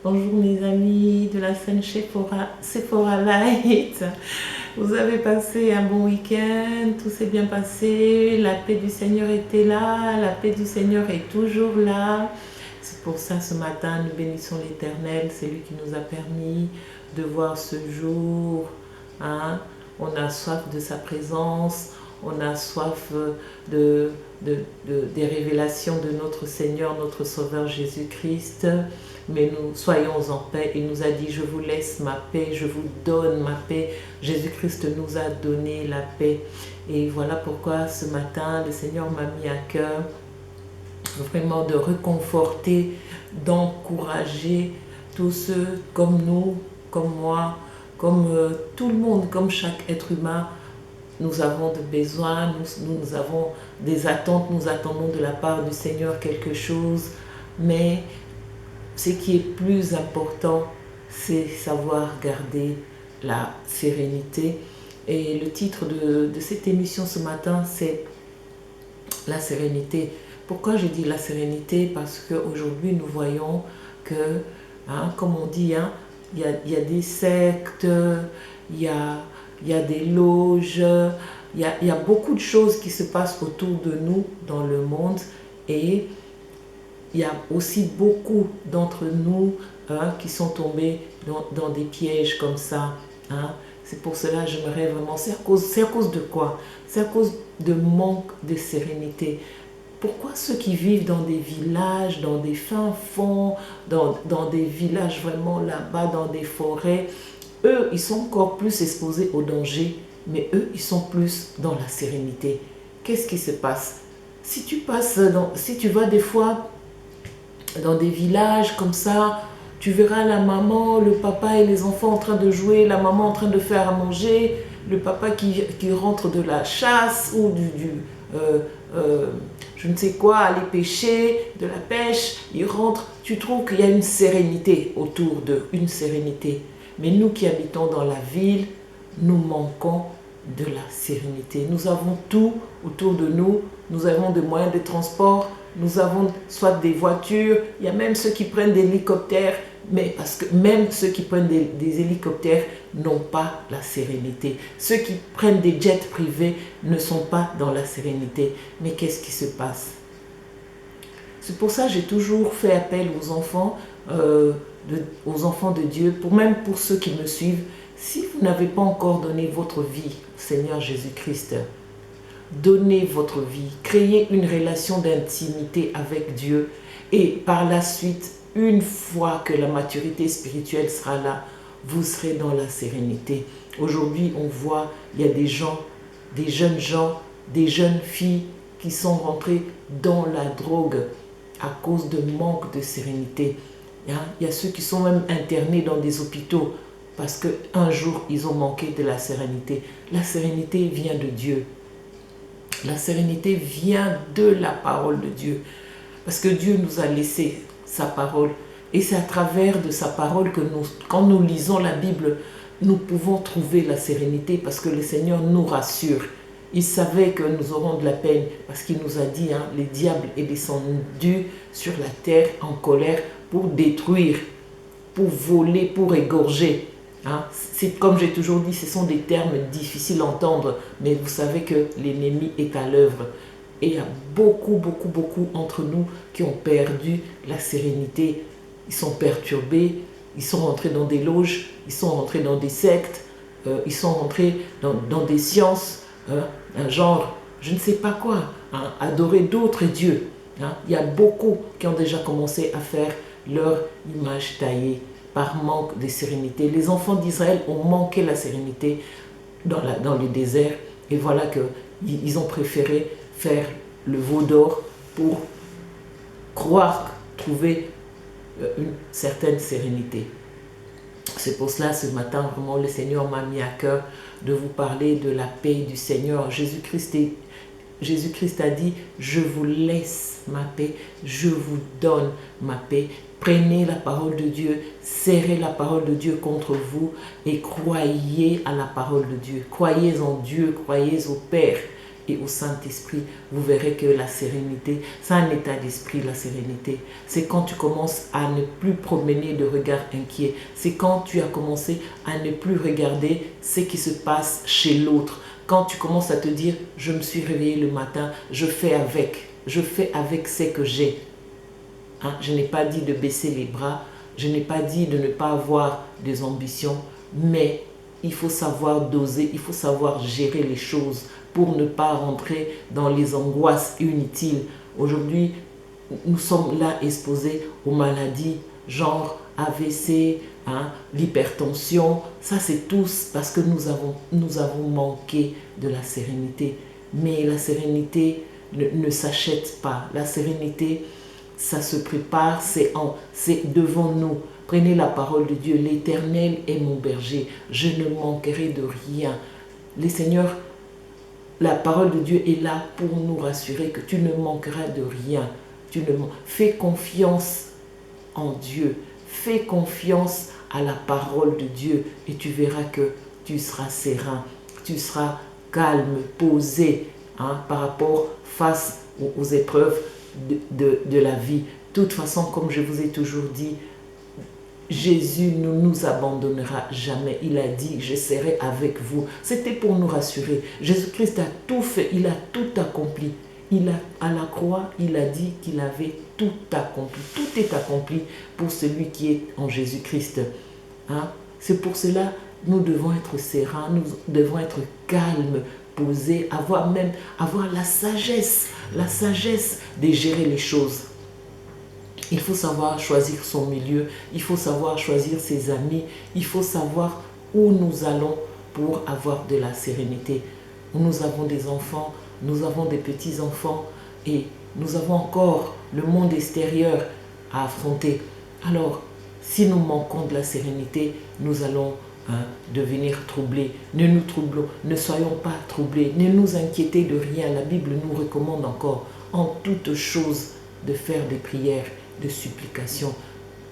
Bonjour mes amis de la scène Sephora Light. Vous avez passé un bon week-end, tout s'est bien passé, la paix du Seigneur était là, la paix du Seigneur est toujours là. C'est pour ça ce matin nous bénissons l'Éternel, c'est lui qui nous a permis de voir ce jour. Hein? On a soif de sa présence, on a soif des révélations de notre Seigneur, notre Sauveur Jésus-Christ. Mais nous soyons en paix. Il nous a dit, je vous laisse ma paix, je vous donne ma paix. Jésus-Christ nous a donné la paix. Et voilà pourquoi ce matin, le Seigneur m'a mis à cœur vraiment de réconforter, d'encourager tous ceux comme nous, comme moi, comme tout le monde, comme chaque être humain. Nous avons des besoins, nous avons des attentes, nous attendons de la part du Seigneur quelque chose, mais ce qui est plus important, c'est savoir garder la sérénité. Et le titre de cette émission ce matin, c'est la sérénité. Pourquoi je dis la sérénité? Parce qu'aujourd'hui, nous voyons que, comme on dit, il y a des sectes, il y a des loges, il y a beaucoup de choses qui se passent autour de nous dans le monde. Et il y a aussi beaucoup d'entre nous qui sont tombés dans des pièges comme ça. C'est pour cela que j'aimerais vraiment... C'est à cause de quoi? C'est à cause de manque de sérénité. Pourquoi ceux qui vivent dans des villages, dans des fins fonds, dans des villages vraiment là-bas, dans des forêts, eux, ils sont encore plus exposés au danger, mais eux, ils sont plus dans la sérénité. Qu'est-ce qui se passe? Si tu vas des fois dans des villages comme ça, tu verras la maman, le papa et les enfants en train de jouer, la maman en train de faire à manger, le papa qui rentre de la chasse ou je ne sais quoi, aller pêcher, de la pêche, il rentre, tu trouves qu'il y a une sérénité autour d'eux, une sérénité. Mais nous qui habitons dans la ville, nous manquons de la sérénité. Nous avons tout autour de nous, nous avons des moyens de transport, nous avons soit des voitures, il y a même ceux qui prennent des hélicoptères, mais parce que même ceux qui prennent des hélicoptères n'ont pas la sérénité. Ceux qui prennent des jets privés ne sont pas dans la sérénité. Mais qu'est-ce qui se passe? C'est pour ça que j'ai toujours fait appel aux enfants de Dieu, même pour ceux qui me suivent. Si vous n'avez pas encore donné votre vie au Seigneur Jésus-Christ, donnez votre vie, créez une relation d'intimité avec Dieu et par la suite, une fois que la maturité spirituelle sera là, vous serez dans la sérénité. Aujourd'hui, on voit, il y a des gens, des jeunes gens, des jeunes filles qui sont rentrées dans la drogue à cause de manque de sérénité. Il y a ceux qui sont même internés dans des hôpitaux parce qu'un jour, ils ont manqué de la sérénité. La sérénité vient de Dieu. La sérénité vient de la parole de Dieu. Parce que Dieu nous a laissé sa parole. Et c'est à travers de sa parole que quand nous lisons la Bible, nous pouvons trouver la sérénité parce que le Seigneur nous rassure. Il savait que nous aurons de la peine parce qu'il nous a dit, le diable est descendu sur la terre en colère pour détruire, pour voler, pour égorger. C'est comme j'ai toujours dit, ce sont des termes difficiles à entendre, mais vous savez que l'ennemi est à l'œuvre. Et il y a beaucoup entre nous qui ont perdu la sérénité. Ils sont perturbés, ils sont rentrés dans des loges, ils sont rentrés dans des sectes, ils sont rentrés dans des sciences, un genre, je ne sais pas quoi, adorer d'autres dieux. Il y a beaucoup qui ont déjà commencé à faire leur image taillée par manque de sérénité. Les enfants d'Israël ont manqué la sérénité dans le désert et voilà qu'ils ont préféré faire le veau d'or pour croire trouver une certaine sérénité. C'est pour cela ce matin vraiment le Seigneur m'a mis à cœur de vous parler de la paix du Seigneur. Jésus-Christ a dit, je vous laisse ma paix, je vous donne ma paix. Prenez la parole de Dieu, serrez la parole de Dieu contre vous et croyez à la parole de Dieu. Croyez en Dieu, croyez au Père. et au Saint-Esprit, vous verrez que la sérénité, c'est un état d'esprit, la sérénité. C'est quand tu commences à ne plus promener de regard inquiet. C'est quand tu as commencé à ne plus regarder ce qui se passe chez l'autre. Quand tu commences à te dire, je me suis réveillé le matin, je fais avec ce que j'ai. Hein? Je n'ai pas dit de baisser les bras, je n'ai pas dit de ne pas avoir des ambitions, mais il faut savoir doser, il faut savoir gérer les choses pour ne pas rentrer dans les angoisses inutiles. Aujourd'hui, nous sommes là exposés aux maladies, genre AVC, hein, l'hypertension. Ça, c'est tous parce que nous avons manqué de la sérénité. Mais la sérénité ne s'achète pas. La sérénité, ça se prépare, c'est devant nous. Prenez la parole de Dieu. L'Éternel est mon berger. Je ne manquerai de rien. Le Seigneur, la parole de Dieu est là pour nous rassurer que tu ne manqueras de rien. Fais confiance en Dieu. Fais confiance à la parole de Dieu et tu verras que tu seras serein. Tu seras calme, posé, hein, par rapport face aux épreuves de la vie. De toute façon, comme je vous ai toujours dit, Jésus ne nous abandonnera jamais. Il a dit, je serai avec vous. C'était pour nous rassurer. Jésus-Christ a tout fait, il a tout accompli. À la croix, il a dit qu'il avait tout accompli. Tout est accompli pour celui qui est en Jésus-Christ. Hein? C'est pour cela que nous devons être sereins, nous devons être calmes, posés, avoir la sagesse de gérer les choses. Il faut savoir choisir son milieu, il faut savoir choisir ses amis, il faut savoir où nous allons pour avoir de la sérénité. Nous avons des enfants, nous avons des petits-enfants et nous avons encore le monde extérieur à affronter. Alors, si nous manquons de la sérénité, nous allons devenir troublés. Ne nous troublons, ne soyons pas troublés, ne nous inquiétez de rien. La Bible nous recommande encore en toutes choses de faire des prières, de supplications.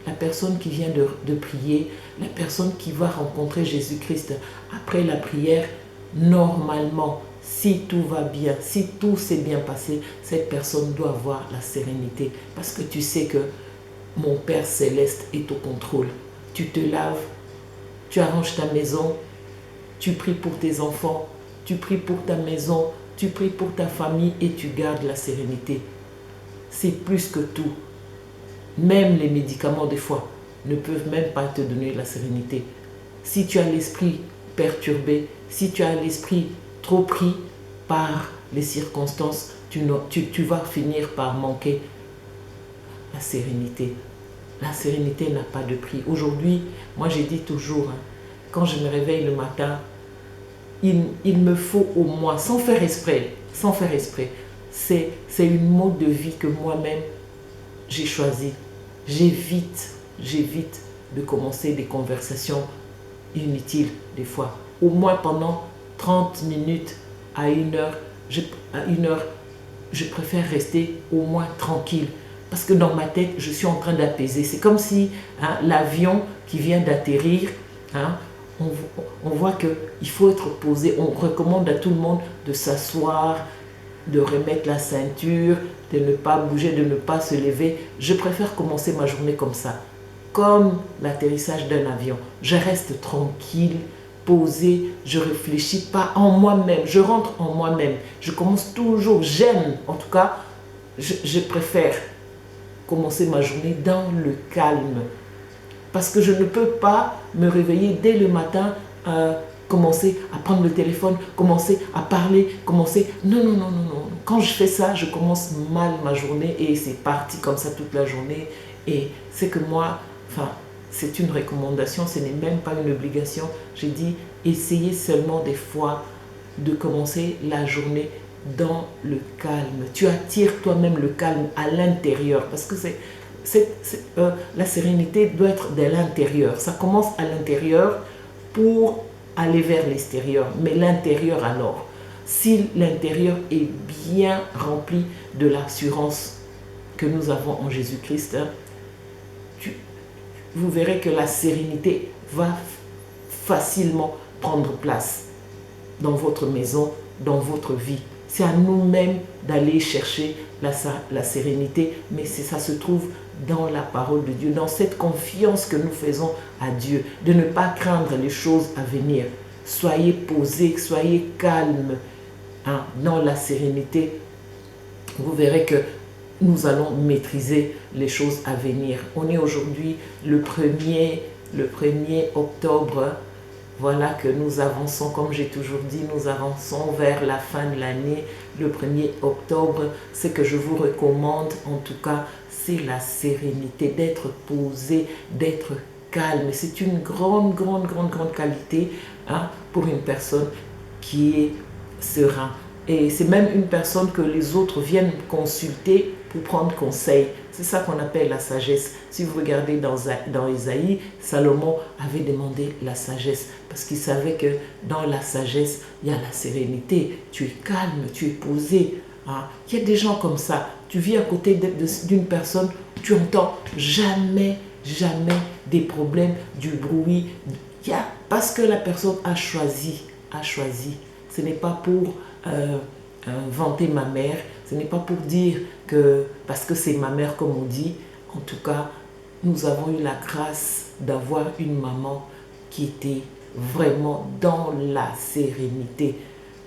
La personne qui vient de prier, la personne qui va rencontrer Jésus-Christ après la prière, normalement, si tout va bien, si tout s'est bien passé, cette personne doit avoir la sérénité. Parce que tu sais que mon Père Céleste est au contrôle. Tu te laves, tu arranges ta maison, tu pries pour tes enfants, tu pries pour ta maison, tu pries pour ta famille et tu gardes la sérénité. C'est plus que tout. Même les médicaments, des fois, ne peuvent même pas te donner la sérénité. Si tu as l'esprit perturbé, si tu as l'esprit trop pris par les circonstances, tu vas finir par manquer la sérénité. La sérénité n'a pas de prix. Aujourd'hui, moi j'ai dit toujours, quand je me réveille le matin, il me faut au moins, sans faire exprès, c'est une mode de vie que moi-même j'ai choisi. J'évite de commencer des conversations inutiles des fois. Au moins pendant 30 minutes à 1 heure, je préfère rester au moins tranquille. Parce que dans ma tête, je suis en train d'apaiser. C'est comme si l'avion qui vient d'atterrir, on voit qu'il faut être posé. On recommande à tout le monde de s'asseoir, de remettre la ceinture, de ne pas bouger, de ne pas se lever. Je préfère commencer ma journée comme ça, comme l'atterrissage d'un avion. Je reste tranquille, posée, je ne réfléchis pas en moi-même, je rentre en moi-même. Je commence toujours, j'aime, en tout cas, je préfère commencer ma journée dans le calme. Parce que je ne peux pas me réveiller dès le matin, commencer à prendre le téléphone, commencer à parler, Non. Quand je fais ça, je commence mal ma journée et c'est parti comme ça toute la journée. Et c'est que moi, c'est une recommandation, ce n'est même pas une obligation. J'ai dit, essayez seulement des fois de commencer la journée dans le calme. Tu attires toi-même le calme à l'intérieur parce que la sérénité doit être de l'intérieur. Ça commence à l'intérieur pour aller vers l'extérieur. Mais l'intérieur alors, si l'intérieur est bien rempli de l'assurance que nous avons en Jésus-Christ, vous verrez que la sérénité va facilement prendre place dans votre maison, dans votre vie. C'est à nous-mêmes d'aller chercher la sérénité, mais ça se trouve dans la parole de Dieu, dans cette confiance que nous faisons à Dieu, de ne pas craindre les choses à venir. Soyez posés, soyez calmes, hein, dans la sérénité. Vous verrez que nous allons maîtriser les choses à venir. On est aujourd'hui le 1er octobre. Voilà que nous avançons, comme j'ai toujours dit, nous avançons vers la fin de l'année, le 1er octobre. Ce que je vous recommande, en tout cas, c'est la sérénité, d'être posé, d'être calme. C'est une grande qualité, hein, pour une personne qui est serein. Et c'est même une personne que les autres viennent consulter pour prendre conseil. C'est ça qu'on appelle la sagesse. Si vous regardez dans Isaïe, Salomon avait demandé la sagesse parce qu'il savait que dans la sagesse, il y a la sérénité. Tu es calme, tu es posé. Hein. Il y a des gens comme ça. Tu vis à côté d'une personne, tu entends jamais des problèmes, du bruit. Parce que la personne a choisi. Ce n'est pas pour vanter ma mère, ce n'est pas pour dire que parce que c'est ma mère comme on dit. En tout cas, nous avons eu la grâce d'avoir une maman qui était vraiment dans la sérénité.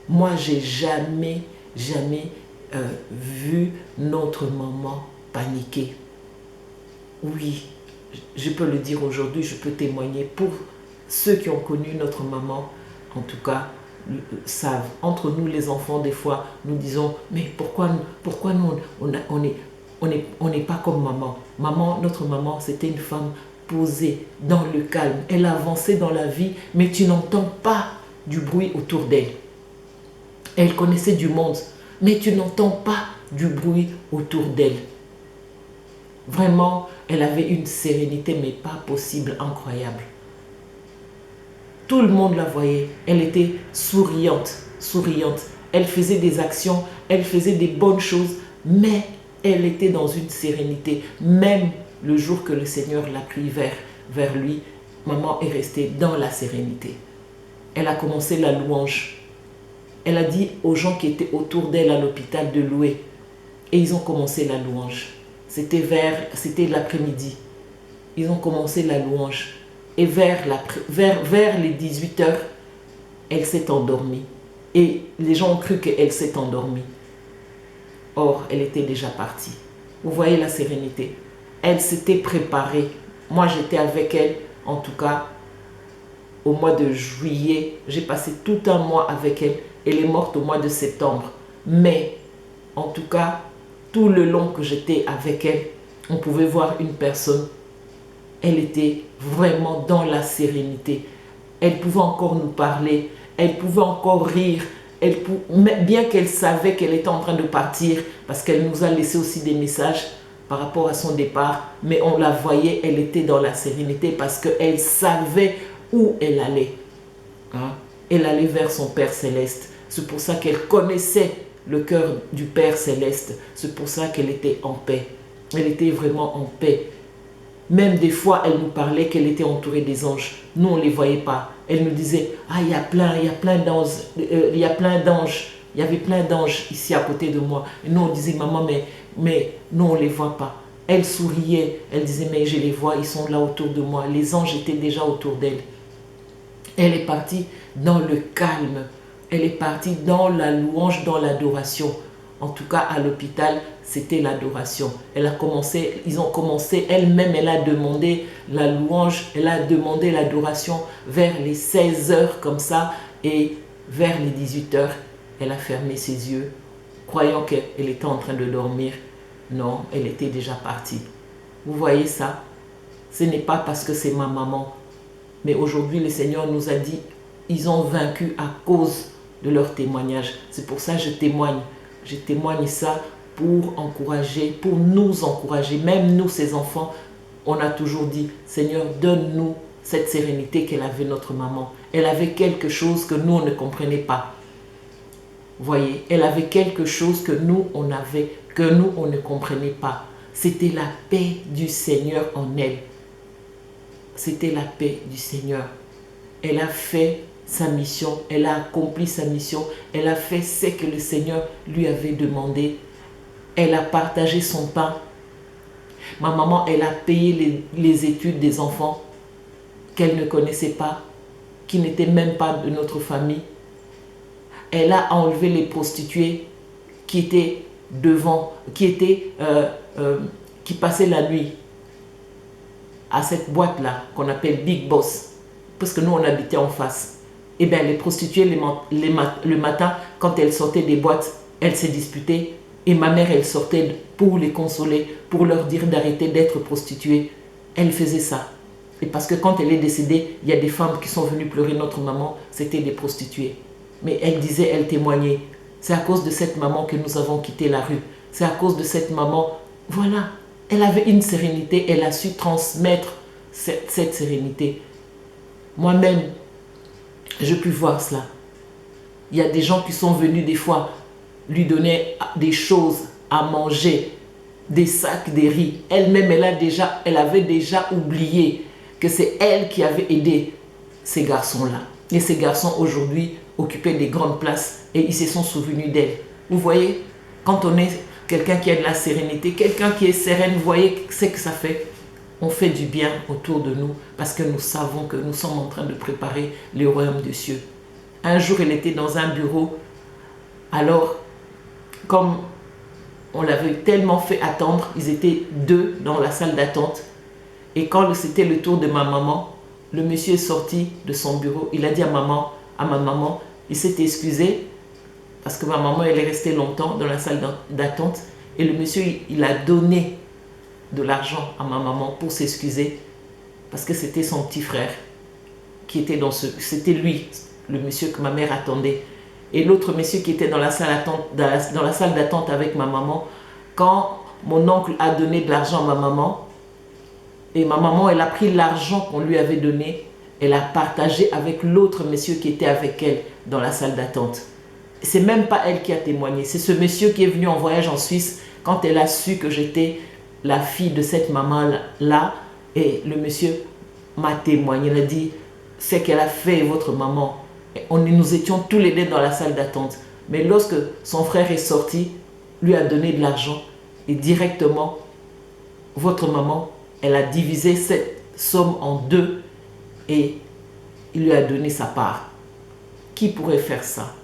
Moi, j'ai jamais vu notre maman paniquer. Oui, je peux le dire aujourd'hui, je peux témoigner pour ceux qui ont connu notre maman, en tout cas, savent. Entre nous les enfants, des fois, nous disons, mais pourquoi nous, on n'est pas comme maman. Notre maman, c'était une femme posée, dans le calme. Elle avançait dans la vie, mais tu n'entends pas du bruit autour d'elle. Elle connaissait du monde, mais tu n'entends pas du bruit autour d'elle. Vraiment, elle avait une sérénité, mais pas possible, incroyable. Tout le monde la voyait. Elle était souriante. Elle faisait des actions, elle faisait des bonnes choses, mais elle était dans une sérénité. Même le jour que le Seigneur l'a pris vers lui, maman est restée dans la sérénité. Elle a commencé la louange. Elle a dit aux gens qui étaient autour d'elle à l'hôpital de louer. Et ils ont commencé la louange. C'était l'après-midi. Ils ont commencé la louange. Et vers les 18 heures, elle s'est endormie. Et les gens ont cru qu'elle s'est endormie. Or, elle était déjà partie. Vous voyez la sérénité. Elle s'était préparée. Moi, j'étais avec elle, en tout cas, au mois de juillet. J'ai passé tout un mois avec elle. Elle est morte au mois de septembre. Mais, en tout cas, tout le long que j'étais avec elle, on pouvait voir une personne. Elle était vraiment dans la sérénité. Elle pouvait encore nous parler. Elle pouvait encore rire. Bien qu'elle savait qu'elle était en train de partir, parce qu'elle nous a laissé aussi des messages par rapport à son départ, mais on la voyait, elle était dans la sérénité parce qu'elle savait où elle allait. Hein? Elle allait vers son Père Céleste. C'est pour ça qu'elle connaissait le cœur du Père Céleste. C'est pour ça qu'elle était en paix. Elle était vraiment en paix. Même des fois, elle nous parlait qu'elle était entourée des anges. Nous, on ne les voyait pas. Elle nous disait, ah, il y a plein d'anges. Il y avait plein d'anges ici à côté de moi. Et nous, on disait, maman, mais nous, on ne les voit pas. Elle souriait. Elle disait, mais je les vois, ils sont là autour de moi. Les anges étaient déjà autour d'elle. Elle est partie dans le calme. Elle est partie dans la louange, dans l'adoration. En tout cas, à l'hôpital, c'était l'adoration. Ils ont commencé, elle-même, elle a demandé la louange, elle a demandé l'adoration vers les 16 heures comme ça, et vers les 18 heures, elle a fermé ses yeux, croyant qu'elle était en train de dormir. Non, elle était déjà partie. Vous voyez ça? Ce n'est pas parce que c'est ma maman, mais aujourd'hui, le Seigneur nous a dit, ils ont vaincu à cause de leur témoignage. C'est pour ça que je témoigne. Je témoigne ça pour encourager, pour nous encourager. Même nous, ces enfants, on a toujours dit, Seigneur, donne-nous cette sérénité qu'elle avait, notre maman. Elle avait quelque chose que nous, on ne comprenait pas. Vous voyez, elle avait quelque chose que nous, on ne comprenait pas. C'était la paix du Seigneur en elle. C'était la paix du Seigneur. Elle a fait sa mission, elle a accompli sa mission, elle a fait ce que le Seigneur lui avait demandé. Elle a partagé son pain. Ma maman, elle a payé les études des enfants qu'elle ne connaissait pas, qui n'étaient même pas de notre famille. Elle a enlevé les prostituées qui étaient devant, qui passaient la nuit à cette boîte-là qu'on appelle Big Boss, parce que nous, on habitait en face. Et bien, les prostituées, le matin, quand elles sortaient des boîtes, elles se disputaient. Et ma mère, elle sortait pour les consoler, pour leur dire d'arrêter d'être prostituées. Elle faisait ça. Et parce que quand elle est décédée, il y a des femmes qui sont venues pleurer notre maman, c'était des prostituées. Mais elle disait, elle témoignait. C'est à cause de cette maman que nous avons quitté la rue. C'est à cause de cette maman. Voilà. Elle avait une sérénité, elle a su transmettre cette sérénité. Moi-même, je puis voir cela. Il y a des gens qui sont venus des fois lui donner des choses à manger, des sacs, des riz. Elle-même, elle avait déjà oublié que c'est elle qui avait aidé ces garçons-là. Et ces garçons, aujourd'hui, occupaient des grandes places et ils se sont souvenus d'elle. Vous voyez, quand on est quelqu'un qui a de la sérénité, quelqu'un qui est sereine, vous voyez ce que ça fait. On fait du bien autour de nous parce que nous savons que nous sommes en train de préparer le royaume des cieux. Un jour, elle était dans un bureau. Alors, comme on l'avait tellement fait attendre, ils étaient 2 dans la salle d'attente. Et quand c'était le tour de ma maman, le monsieur est sorti de son bureau. Il a dit à ma maman, il s'est excusé parce que ma maman, elle est restée longtemps dans la salle d'attente. Et le monsieur, il a donné de l'argent à ma maman pour s'excuser parce que c'était son petit frère qui était c'était lui, le monsieur que ma mère attendait. Et l'autre monsieur qui était dans la salle d'attente avec ma maman, quand mon oncle a donné de l'argent à ma maman, et ma maman, elle a pris l'argent qu'on lui avait donné, elle a partagé avec l'autre monsieur qui était avec elle dans la salle d'attente. C'est même pas elle qui a témoigné, c'est ce monsieur qui est venu en voyage en Suisse quand elle a su que j'étais la fille de cette maman-là, et le monsieur m'a témoigné, il a dit, c'est qu'elle a fait votre maman. Nous étions tous les 2 dans la salle d'attente. Mais lorsque son frère est sorti, lui a donné de l'argent, et directement, votre maman, elle a divisé cette somme en 2 et il lui a donné sa part. Qui pourrait faire ça?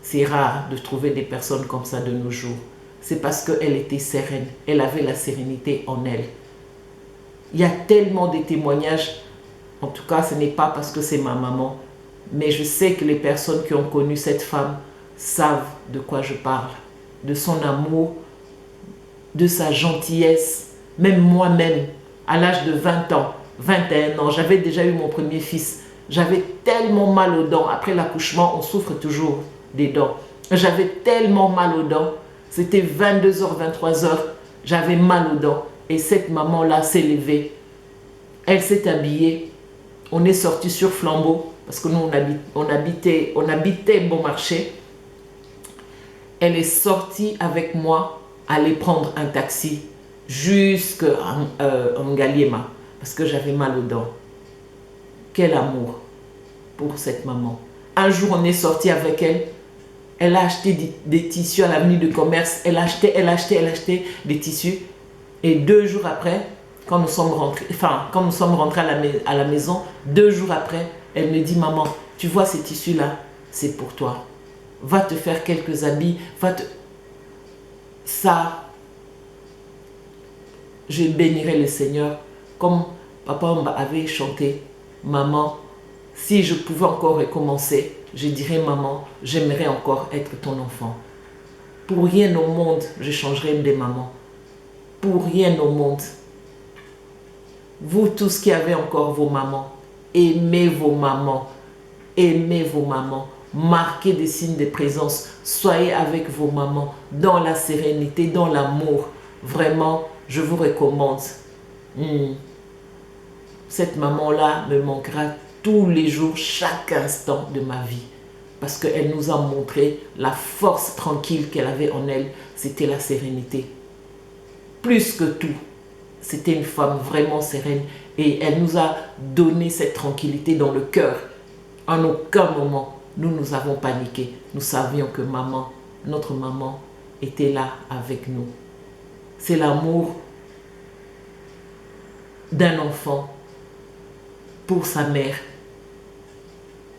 C'est rare de trouver des personnes comme ça de nos jours. C'est parce qu'elle était sereine. Elle avait la sérénité en elle. Il y a tellement de témoignages. En tout cas, ce n'est pas parce que c'est ma maman. Mais je sais que les personnes qui ont connu cette femme savent de quoi je parle. De son amour, de sa gentillesse. Même moi-même, à l'âge de 20 ans, 21 ans, j'avais déjà eu mon premier fils. J'avais tellement mal aux dents. Après l'accouchement, on souffre toujours des dents. J'avais tellement mal aux dents. C'était 22h, 23h. J'avais mal aux dents. Et cette maman-là s'est levée. Elle s'est habillée. On est sorti sur Flambeau. Parce que nous, on habitait Bon Marché. Elle est sortie avec moi aller prendre un taxi jusqu'à Ngaliema. Parce que j'avais mal aux dents. Quel amour pour cette maman. Un jour, on est sorti avec elle. Elle a acheté des tissus à l'avenue du commerce. Elle a acheté des tissus. Et 2 jours après, quand nous sommes rentrés à la maison, 2 jours après, elle me dit, maman, tu vois ces tissus-là, c'est pour toi. Va te faire quelques habits. Ça, je bénirai le Seigneur. Comme papa avait chanté, maman, si je pouvais encore recommencer, je dirais, maman, j'aimerais encore être ton enfant. Pour rien au monde, je changerai des mamans. Pour rien au monde. Vous tous qui avez encore vos mamans, aimez vos mamans. Aimez vos mamans. Marquez des signes de présence. Soyez avec vos mamans dans la sérénité, dans l'amour. Vraiment, je vous recommande. Cette maman-là me manquera tous les jours, chaque instant de ma vie. Parce qu'elle nous a montré la force tranquille qu'elle avait en elle. C'était la sérénité. Plus que tout, c'était une femme vraiment sereine. Et elle nous a donné cette tranquillité dans le cœur En aucun moment, nous avons paniqué. Nous savions que maman, notre maman, était là avec nous. C'est l'amour d'un enfant pour sa mère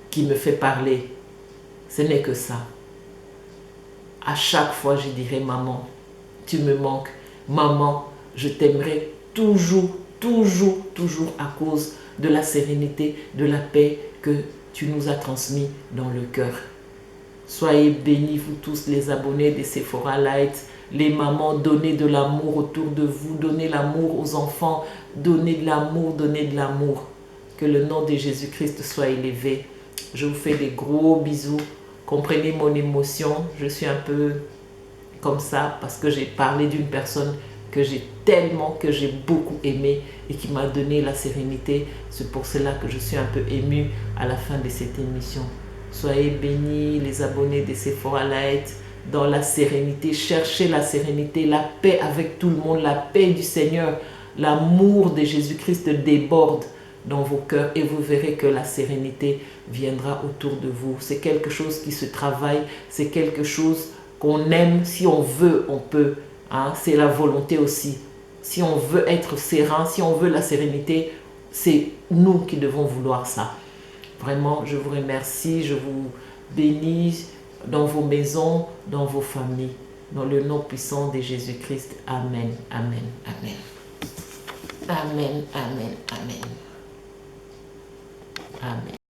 qui me fait parler. Ce n'est que ça. À chaque fois, je dirais, maman, tu me manques. Maman, je t'aimerai toujours, toujours, toujours à cause de la sérénité, de la paix que tu nous as transmis dans le cœur. Soyez bénis, vous tous les abonnés de Sephora Light, les mamans, donnez de l'amour autour de vous, donnez l'amour aux enfants, donnez de l'amour, donnez de l'amour. Que le nom de Jésus-Christ soit élevé. Je vous fais des gros bisous. Comprenez mon émotion, je suis un peu comme ça parce que j'ai parlé d'une personne que j'ai beaucoup aimé et qui m'a donné la sérénité. C'est pour cela que je suis un peu émue à la fin de cette émission. Soyez bénis les abonnés de Sephora Light dans la sérénité. Cherchez la sérénité, la paix avec tout le monde, la paix du Seigneur. L'amour de Jésus-Christ déborde dans vos cœurs et vous verrez que la sérénité viendra autour de vous. C'est quelque chose qui se travaille, c'est quelque chose qu'on aime. Si on veut, on peut. Hein? C'est la volonté aussi. Si on veut être serein, si on veut la sérénité, c'est nous qui devons vouloir ça. Vraiment, je vous remercie, je vous bénis dans vos maisons, dans vos familles. Dans le nom puissant de Jésus-Christ. Amen, amen, amen. Amen, amen, amen. Amen.